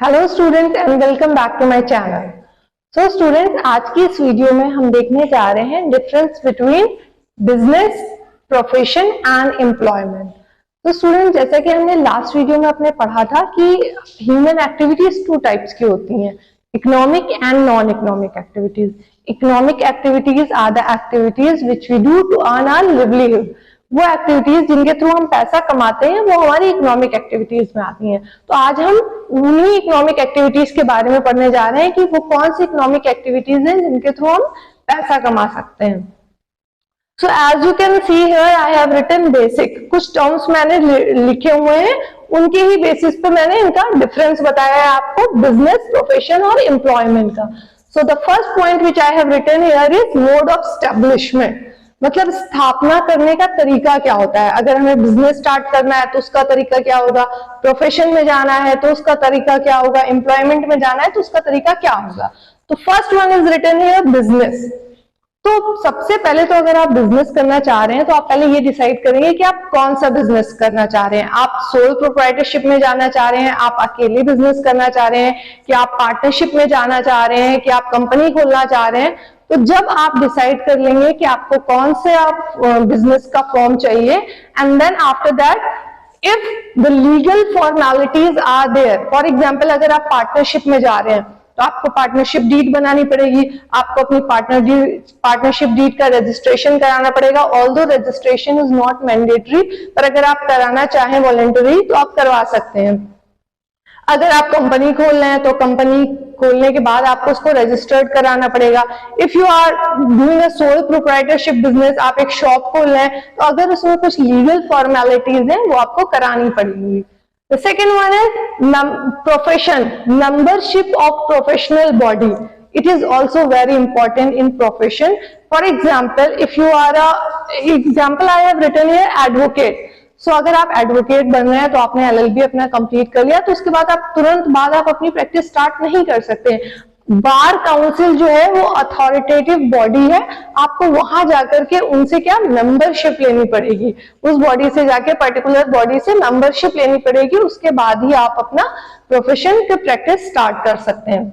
Hello student and welcome back to my channel. So student, आज की इस video में हम देखने जा रहे हैं difference between business, profession and employment. तो स्टूडेंट, जैसा कि हमने लास्ट वीडियो में अपने पढ़ा था कि ह्यूमन एक्टिविटीज टू टाइप्स की होती हैं, economic and non economic activities. Economic activities are the activities which we do to earn our livelihood. वो एक्टिविटीज जिनके थ्रू हम पैसा कमाते हैं वो हमारी इकोनॉमिक एक्टिविटीज में आती हैं। तो आज हम उन्हीं इकोनॉमिक एक्टिविटीज के बारे में पढ़ने जा रहे हैं कि वो कौन सी इकोनॉमिक एक्टिविटीज हैं जिनके थ्रू हम पैसा कमा सकते हैं। So as you can see here I have written basic. कुछ टर्म्स मैंने लिखे हुए हैं, उनके ही बेसिस पे मैंने इनका डिफरेंस बताया है आपको बिजनेस, प्रोफेशन और एम्प्लॉयमेंट का। So the first point which I have written here is mode of establishment. मतलब स्थापना करने का तरीका क्या होता है। अगर हमें बिजनेस स्टार्ट करना है तो उसका तरीका क्या होगा, प्रोफेशन में जाना है तो उसका तरीका क्या होगा, एम्प्लॉयमेंट में जाना है तो उसका तरीका क्या होगा। तो first one is written here business. तो सबसे पहले तो अगर आप बिजनेस करना चाह रहे हैं तो आप पहले ये डिसाइड करेंगे कि आप कौन सा बिजनेस करना चाह रहे हैं। आप सोल प्रोप्राइटरशिप में जाना चाह रहे हैं, आप अकेले बिजनेस करना चाह रहे हैं, कि आप पार्टनरशिप में जाना चाह रहे हैं, कि आप कंपनी खोलना चाह रहे हैं। तो जब आप डिसाइड कर लेंगे कि आपको कौन से आप बिजनेस का फॉर्म चाहिए, and then after that if the legal formalities are there, for example अगर आप पार्टनरशिप में जा रहे हैं तो आपको पार्टनरशिप डीड बनानी पड़ेगी, आपको अपनी पार्टनरशिप डीड का रजिस्ट्रेशन कराना पड़ेगा। Although registration is not mandatory, पर अगर आप कराना चाहें वॉलंटरी तो आप करवा सकते हैं। अगर आप कंपनी खोल रहे हैं तो कंपनी खोलने के बाद आपको उसको रजिस्टर्ड कराना पड़ेगा। If you are doing a sole proprietorship business, आप एक शॉप खोल रहे हैं तो अगर उसमें कुछ लीगल फॉर्मेलिटीज हैं वो आपको करानी पड़ेगी। The second one is profession, membership of professional body. It is also very important in profession. For example, if you are example I have written here advocate. So अगर आप एडवोकेट बन रहे हैं तो आपने LLB अपना कंप्लीट कर लिया, तो उसके बाद आप तुरंत बाद आप अपनी प्रैक्टिस स्टार्ट नहीं कर सकते। बार काउंसिल जो है वो अथॉरिटेटिव बॉडी है, आपको वहां जाकर के उनसे क्या मेंबरशिप लेनी पड़ेगी, उस बॉडी से जाके पर्टिकुलर बॉडी से मेंबरशिप लेनी पड़ेगी, उसके बाद ही आप अपना प्रोफेशन की प्रैक्टिस स्टार्ट कर सकते हैं।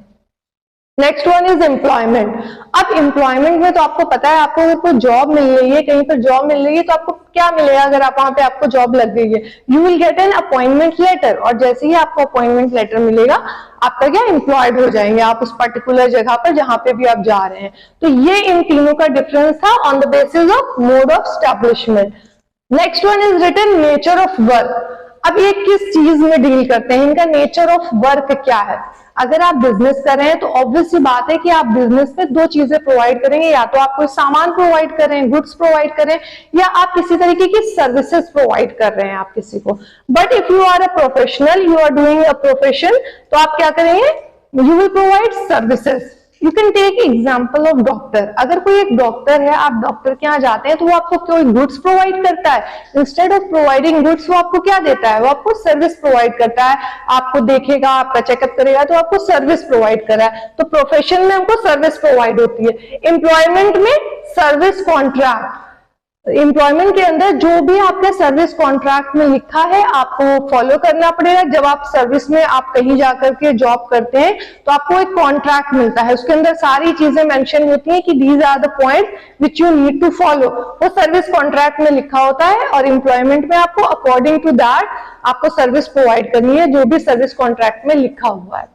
Next one is employment. अब एम्प्लॉयमेंट में तो आपको पता है, आपको अगर कोई जॉब मिल रही है, कहीं पर जॉब मिल रही है तो आपको क्या मिलेगा अगर आप वहां पे आपको जॉब लग गई है, you will get an appointment letter, और जैसे ही आपको अपॉइंटमेंट लेटर मिलेगा आपका क्या एम्प्लॉयड हो जाएंगे आप उस पर्टिकुलर जगह पर जहां पे भी आप जा रहे हैं। तो ये इन तीनों का डिफरेंस था on the basis of mode of establishment. Next one is written nature of work. अब ये किस चीज में डील करते हैं, इनका नेचर ऑफ वर्क क्या है। अगर आप बिजनेस कर रहे हैं तो ऑब्वियस सी बात है कि आप बिजनेस में दो चीजें प्रोवाइड करेंगे, या तो आप कोई सामान प्रोवाइड कर रहे हैं, गुड्स प्रोवाइड कर रहे हैं, या आप किसी तरीके की सर्विसेज प्रोवाइड कर रहे हैं आप किसी को। But if you are a professional, you are doing a profession, तो आप क्या करेंगे, you will provide services. You can take example of doctor. अगर कोई एक डॉक्टर है, आप डॉक्टर के यहाँ जाते हैं तो वो आपको कोई गुड्स प्रोवाइड करता है, इंस्टेड ऑफ प्रोवाइडिंग गुड्स वो आपको क्या देता है, वो आपको सर्विस प्रोवाइड करता है। आपको देखेगा, आपका चेकअप करेगा, तो आपको सर्विस प्रोवाइड करा है। तो प्रोफेशन में हमको सर्विस प्रोवाइड होती है। एम्प्लॉयमेंट में सर्विस कॉन्ट्रैक्ट, एम्प्लॉयमेंट के अंदर जो भी आपके सर्विस कॉन्ट्रैक्ट में लिखा है आपको फॉलो करना पड़ेगा। जब आप सर्विस में आप कहीं जाकर के जॉब करते हैं तो आपको एक कॉन्ट्रैक्ट मिलता है, उसके अंदर सारी चीजें मेंशन होती हैं कि these are the points which you need to follow, वो सर्विस कॉन्ट्रैक्ट में लिखा होता है। और एम्प्लॉयमेंट में आपको अकॉर्डिंग टू दैट आपको सर्विस प्रोवाइड करनी है जो भी सर्विस कॉन्ट्रैक्ट में लिखा हुआ है।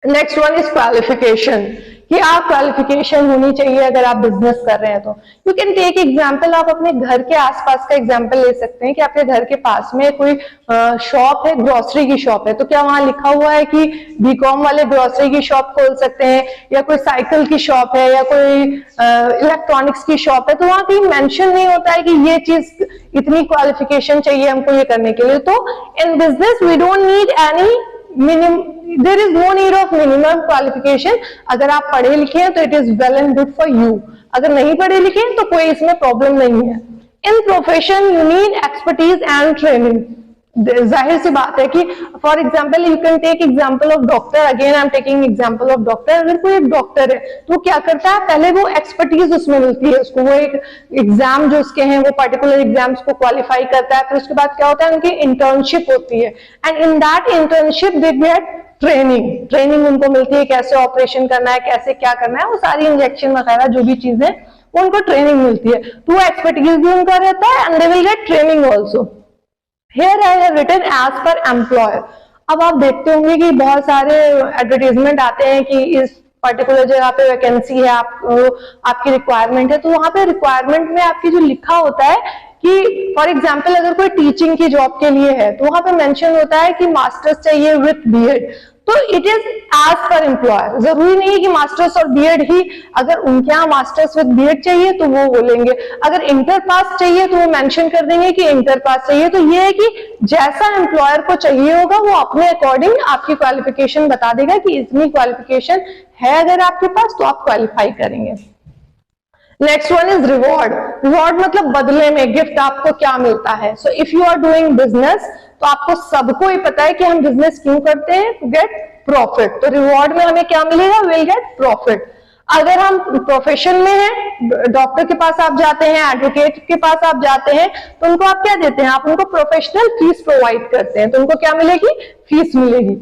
नेक्स्ट वन इज क्वालिफिकेशन, कि आप क्वालिफिकेशन होनी चाहिए अगर आप बिजनेस कर रहे हैं तो। यू कैन टेक एग्जांपल, आप अपने घर के आसपास का एग्जांपल ले सकते हैं कि आपके घर के पास में कोई शॉप है, ग्रोसरी की शॉप है, तो क्या वहां लिखा हुआ है कि बीकॉम वाले ग्रोसरी की शॉप खोल सकते हैं, या कोई साइकिल की शॉप है, या कोई इलेक्ट्रॉनिक्स की शॉप है, तो वहां कहीं मेंशन नहीं होता है कि ये चीज इतनी क्वालिफिकेशन चाहिए हमको ये करने के लिए। तो in business we don't need any there is no need of minimum qualification। अगर आप पढ़े लिखे हैं तो it is well and good for you, अगर नहीं पढ़े लिखे हैं तो कोई इसमें प्रॉब्लम नहीं है। In profession you need expertise and training। जाहिर सी बात है कि for example you can take example of doctor, again I am taking example of doctor. अगर कोई एक डॉक्टर है तो क्या करता है, पहले वो एक्सपर्टीज उसमें मिलती है उसको, वो एक एग्जाम जो उसके हैं वो पर्टिकुलर एग्जाम्स को क्वालिफाई करता है, फिर उसके बाद क्या होता है उनकी इंटर्नशिप होती है, and in that internship they get training उनको मिलती है, कैसे ऑपरेशन करना है, कैसे क्या करना है, वो सारी इंजेक्शन वगैरह जो भी चीजें उनको ट्रेनिंग मिलती है, तो वो एक्सपर्टीज भी उनका रहता है and they will get training also. Here I have written as per employer. अब आप देखते होंगे कि बहुत सारे एडवर्टीजमेंट आते हैं कि इस पर्टिकुलर जगह पे वैकेंसी है, आपकी रिक्वायरमेंट है, तो वहां पे रिक्वायरमेंट में आपकी जो लिखा होता है कि फॉर एग्जाम्पल अगर कोई टीचिंग की जॉब के लिए है तो वहां पे मेंशन होता है कि मास्टर्स चाहिए विथ बीएड, तो it is as per employer. जरूरी नहीं है कि मास्टर्स और बीएड ही, अगर उनके यहाँ मास्टर्स विद बीएड चाहिए तो वो बोलेंगे, अगर इंटर पास चाहिए तो वो मेंशन कर देंगे कि इंटर पास चाहिए। तो ये है कि जैसा एम्प्लॉयर को चाहिए होगा वो अपने अकॉर्डिंग आपकी क्वालिफिकेशन बता देगा कि इतनी क्वालिफिकेशन है अगर आपके पास तो आप क्वालिफाई करेंगे। Next one is reward. Reward मतलब बदले में गिफ्ट आपको क्या मिलता है। So if you are doing business, तो आपको सबको ही पता है कि हम बिजनेस क्यों करते हैं, टू गेट प्रॉफिट। तो रिवॉर्ड में हमें क्या मिलेगा, विल गेट प्रॉफिट। अगर हम प्रोफेशन में हैं, डॉक्टर के पास आप जाते हैं, एडवोकेट के पास आप जाते हैं, तो उनको आप क्या देते हैं, आप उनको प्रोफेशनल फीस प्रोवाइड करते हैं, तो उनको क्या मिलेगी, फीस मिलेगी।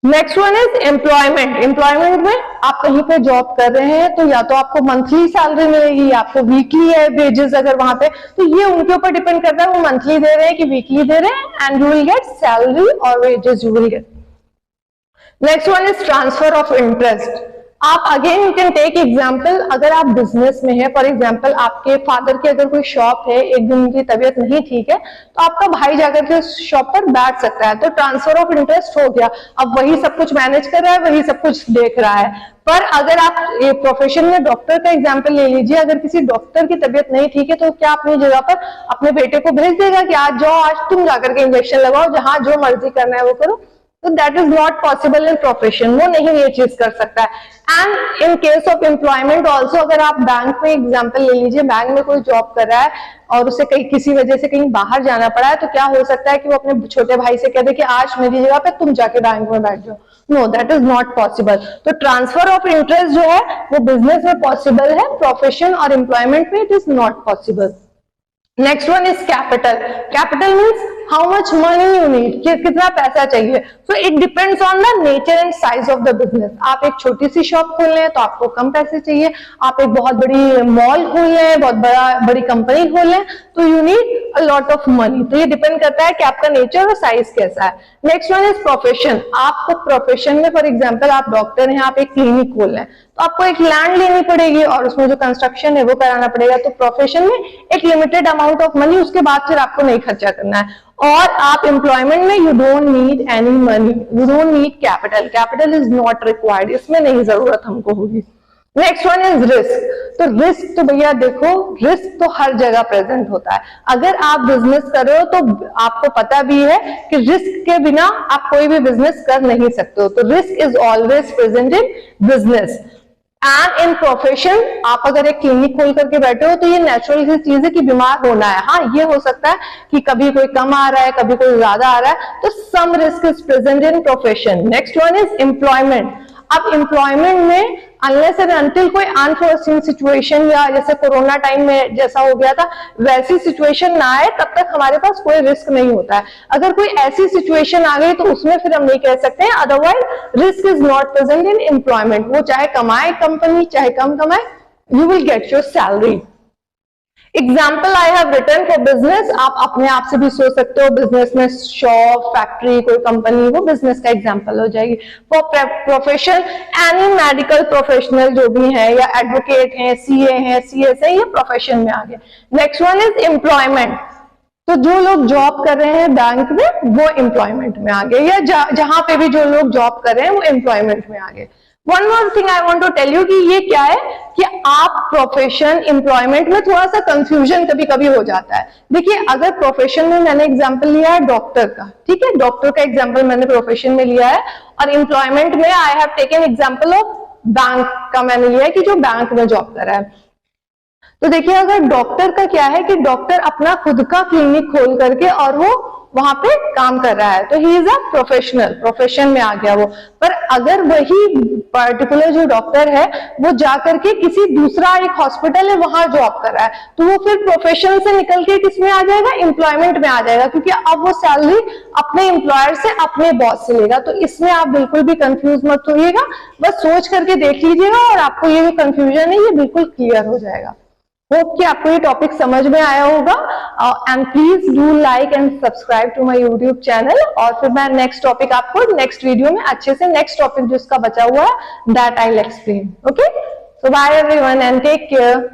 Next one is employment. Employment में आप कहीं पे जॉब कर रहे हैं तो या तो आपको मंथली सैलरी मिलेगी या आपको वीकली है वेजेस, अगर वहां पे, तो ये उनके ऊपर डिपेंड करता है वो मंथली दे रहे हैं कि वीकली दे रहे हैं, and you will get salary और wages you will get. Next one is transfer of interest. आप again you can take example, अगर आप बिजनेस में है, फॉर एग्जाम्पल आपके फादर की अगर कोई शॉप है, एक दिन उनकी तबीयत नहीं ठीक है, तो आपका भाई जाकर के शॉप पर बैठ सकता है, तो ट्रांसफर ऑफ इंटरेस्ट हो गया। अब वही सब कुछ मैनेज कर रहा है, वही सब कुछ देख रहा है। पर अगर आप ये प्रोफेशन में डॉक्टर का एग्जाम्पल ले लीजिए, अगर किसी डॉक्टर की तबीयत नहीं ठीक है तो क्या अपनी जगह पर अपने बेटे को भेज देगा कि आज जाओ, आज तुम जाकर के इंजेक्शन लगाओ, जहां जो मर्जी करना है वो करो, तो that is not possible in profession, वो नहीं ये चीज कर सकता है। And in case of employment also, अगर आप बैंक में एग्जांपल ले लीजिए, बैंक में कोई जॉब कर रहा है और उसे कहीं किसी वजह से कहीं बाहर जाना पड़ा है, तो क्या हो सकता है कि वो अपने छोटे भाई से कह दे कि आज मेरी जगह पे तुम जाके बैंक में बैठ जाओ। No, that is not possible. तो ट्रांसफर ऑफ इंटरेस्ट जो है वो बिजनेस में पॉसिबल है, प्रोफेशन और एम्प्लॉयमेंट में it is not possible. Next one is capital. Capital means how much money you need, कितना पैसा चाहिए। So it depends on the nature and size of the business. आप एक छोटी सी शॉप खोल रहे हैं तो आपको कम पैसे चाहिए, आप एक बहुत बड़ी मॉल खोल रहे हैं, बहुत बड़ी कंपनी खोल रहे हैं, तो you need a lot of money. तो ये डिपेंड करता है कि आपका नेचर और साइज कैसा है। Next one is profession. आपको प्रोफेशन में फॉर एग्जाम्पल आप डॉक्टर हैं, आप एक क्लिनिक खोल रहे हैं, तो आपको एक लैंड लेनी पड़ेगी और उसमें जो कंस्ट्रक्शन है वो कराना पड़ेगा। तो प्रोफेशन में एक लिमिटेड अमाउंट ऑफ मनी, उसके बाद फिर आपको नहीं खर्चा करना है। और आप एम्प्लॉयमेंट में you don't need any money, you don't need capital, capital is not required, इसमें नहीं जरूरत हमको होगी। Next one is risk. तो रिस्क तो भैया देखो, रिस्क तो हर जगह प्रेजेंट होता है। अगर आप बिजनेस कर रहे हो तो आपको पता भी है कि रिस्क के बिना आप कोई भी बिजनेस कर नहीं सकते हो। तो risk is always present in business and in profession. आप अगर एक क्लिनिक खोल करके बैठे हो तो ये नेचुरल सी चीज है कि बीमार होना है। हाँ, ये हो सकता है कि कभी कोई कम आ रहा है, कभी कोई ज्यादा आ रहा है, तो some risk is present in profession. Next one is employment. अब एम्प्लॉयमेंट में अनलेस एंड अनटिल कोई अनफोर्सिन सिचुएशन या जैसे कोरोना टाइम में जैसा हो गया था वैसी सिचुएशन ना आए, तब तक हमारे पास कोई रिस्क नहीं होता है। अगर कोई ऐसी सिचुएशन आ गई तो उसमें फिर हम नहीं कह सकते हैं, otherwise risk is not present in employment. वो चाहे कमाए कंपनी, चाहे कम कमाए, you will get your salary. Example I have written for business. आप अपने आप से भी सोच सकते हो, बिजनेस में शॉप, फैक्ट्री, कोई कंपनी, वो बिजनेस का एग्जाम्पल हो जाएगी। For profession, any medical professional जो भी है, या एडवोकेट हैं, सीए हैं, सीएस है, ये प्रोफेशन में आ गए। Next one is employment. तो जो लोग जॉब कर रहे हैं बैंक में वो एम्प्लॉयमेंट में आ गए, या जहां पे भी जो लोग जॉब कर रहे हैं वो एम्प्लॉयमेंट में आ गए। One more thing I want to tell you कि ये क्या है कि आप प्रोफेशन एम्प्लॉयमेंट में थोड़ा सा कंफ्यूजन कभी कभी हो जाता है। देखिए, अगर प्रोफेशन में मैंने एग्जांपल लिया है डॉक्टर का, ठीक है, डॉक्टर का एग्जांपल मैंने प्रोफेशन में लिया है, और एम्प्लॉयमेंट में I have taken example of bank का मैंने लिया है कि जो बैंक में जॉब कर रहा है। तो देखिए, अगर डॉक्टर का क्या है कि डॉक्टर अपना खुद का क्लिनिक खोल करके और वो वहां पे काम कर रहा है, तो he is a professional, profession में आ गया वो। पर अगर वही पर्टिकुलर जो डॉक्टर है वो जाकर के किसी दूसरा एक हॉस्पिटल है वहां जॉब कर रहा है, तो वो फिर प्रोफेशन से निकल के किस में आ जाएगा, एम्प्लॉयमेंट में आ जाएगा, क्योंकि अब वो सैलरी अपने एम्प्लॉयर से, अपने बॉस से लेगा। तो इसमें आप बिल्कुल भी कंफ्यूज मत होइएगा, बस सोच करके देख लीजिएगा और आपको ये जो कंफ्यूजन है ये बिल्कुल क्लियर हो जाएगा। होप कि आपको ये टॉपिक समझ में आया होगा, and please do like and subscribe to my YouTube channel. और फिर मैं नेक्स्ट टॉपिक आपको नेक्स्ट वीडियो में अच्छे से नेक्स्ट टॉपिक जो इसका बचा हुआ है that I will explain. Okay, so bye everyone and take care.